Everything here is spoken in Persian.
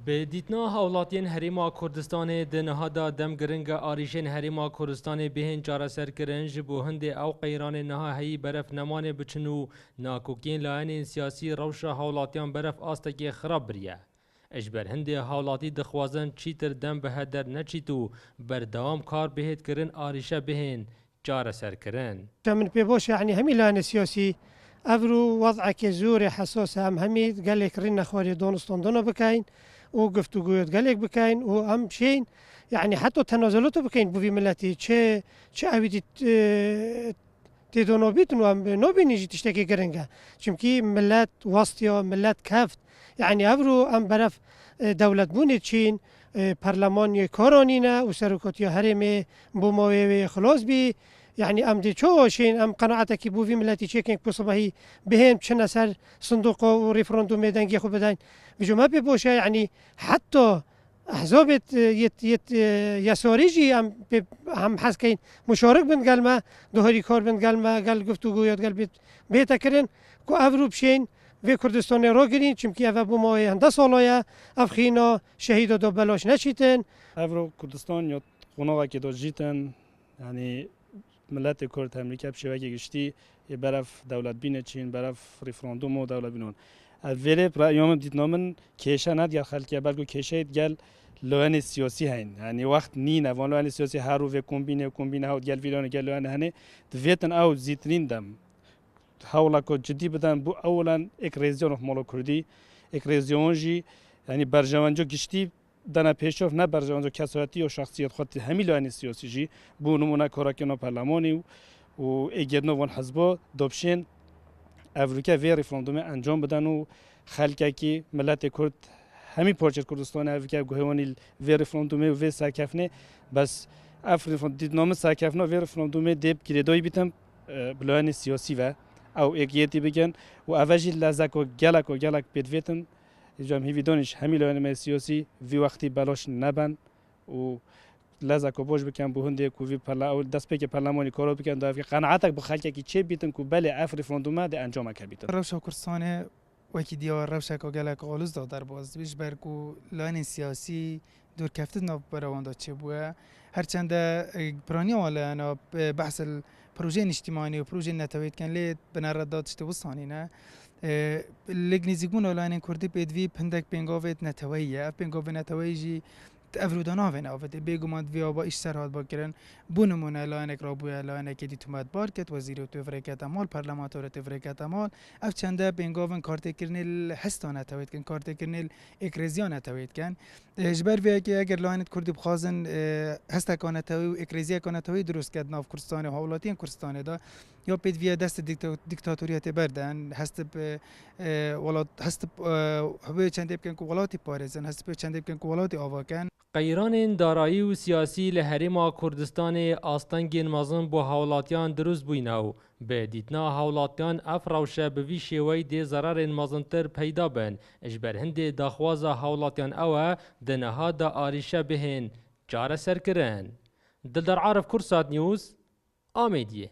به دیتنا هاولاتین هریما کردستان دنهادا دم گرنگ آریشن هریما کردستان بهن چاره سر کرنج بو هند او قیران نها هی برف نمان بچنو ناکوکین لاین سیاسی روش هاولاتیان برف آستکی خراب بریه. اجبر هند هاولاتی دخوازن چیتر دم به هدر نچیتو بردوام کار بهت کرن آریشه بهن چاره سر کرن. من بيبوش يعني همي لان سياسي افرو وضعك زور حساس همي قال لك رنا خواري دونستان دونا بكاين وقفتو قويت قال لك بكاين وهم شين يعني حتى تنازلاته بكاين بوفي ملتي چه اويدي تدونو بيتن وهم نوبينيجي تشتكي قرنقا چمكي ملات وسطيا ملات كافت يعني افرو ام برف دولة بوني تشين برلماني كورونينا وسركوتيا هرمي بوموي خلاص بي يعني ام دي شين ام قناعتك بو في ملاتي تشيكينج بصباحي بهم شنا سر صندوق وريفرندوم ميدانجي خو بداين بيجو ما بيبوشا يعني حتى احزاب يت يساريجي هم حس كاين مشارك بن قال ما دوهري كار بن قال ما قال گفتگويات قال بيتكرن كو افرو بشين في كردستان را گرین چمکی اف بو ما هنده سالایه اف خینا شهید دو بلاش نشیتن افرو کردستان یا خوناغا که دو جیتن یعنی ملت کرد امریکا بشوکی گشتی یه برف دولت بینه چین برف ریفراندوم و دولت بینون اولی رأیام دیدنامن کیشه ندگل خلقیه بلکو کیشه گل لوان سیاسی هین یعنی وقت نینه وان لوان سیاسی هر رو و کمبینه ها گل ویلان گل لوان هنه دویتن او زیترین دم حالا که جدی بدن بو اولا یک رزیون مال کردی یک رزیون جی یعنی برجوانجو گشتی دنا پیشوف نه برجوانجو کساتی و شخصیت خود همین لانی سیاسی جی بو نمونه کاراکینا پارلمانی و ایگرنو وان حزب دوبشین افریقا وی ریفراندوم انجام بدن و خلقی که ملت کرد همین پارچه کردستان افریقا گوهوانی وی ریفراندوم و وی سرکفنه بس افریقا دیدنامه سرکفنه وی ریفراندوم دیب گریدایی بیتم بلانی سیاسی و او اگیتی بگن و اوجی لزک و گلک بدویتن جام هیویدانش همین لایه سیاسی وی وقتی بلاش نبن و لزک و باش بکن به هندی کوی پلا او دست به که پارلمانی کارو بکن دافی قناعتک بخالک کی چه بیتن کو بله افری فروندوم ده انجام کبیتن روشا کردستان وکی دیار روشا کو گلک آلوز داد در باز بیش برکو لایه سیاسی دور کفت ناب براوندا چه بوه هرچند برانی والا انا بحث پروژه اجتماعی و پروژه نتوید کن لید بنارداد شتوستانی نه لگنیزگون اولین کردی بدوی پندک بنگاوت نتویه بنگاو نتویجی افرودانا و نافته بیگمان ویا با ایش سرحال با کردن بونمونه لاینک رابوی لاینک دی تومت بارکت وزیر تفریقات مال پارلمانتور تفریقات مال اف چنده بنگاون کارت کرنل هستانه توید کن کارت کرنل اکرزیانه توید کن اجبار ویا که اگر لاینت کردی بخوازن هست کانه توی و اکرزیا کانه توی درست کرد ناف کردستان هاولاتین کردستان دا یا پید ویا دست دیکتاتوریت بردن هست به ولات هست هوی چنده بکن که ولاتی پارزن هست به چنده بکن که ولاتی آواکن قیران دارایی و سیاسی لحریم کردستان آستنگین مازن بو هاولاتیان دروز بویناو به دیتنا هاولاتیان افراوشه به وی شوی دی ضرر مازنتر پیدا بن اجبر هند داخواز هاولاتیان اوه دنها دا آریشه بهن چاره سر کرن دلدر عارف کرسات نیوز آمیدیه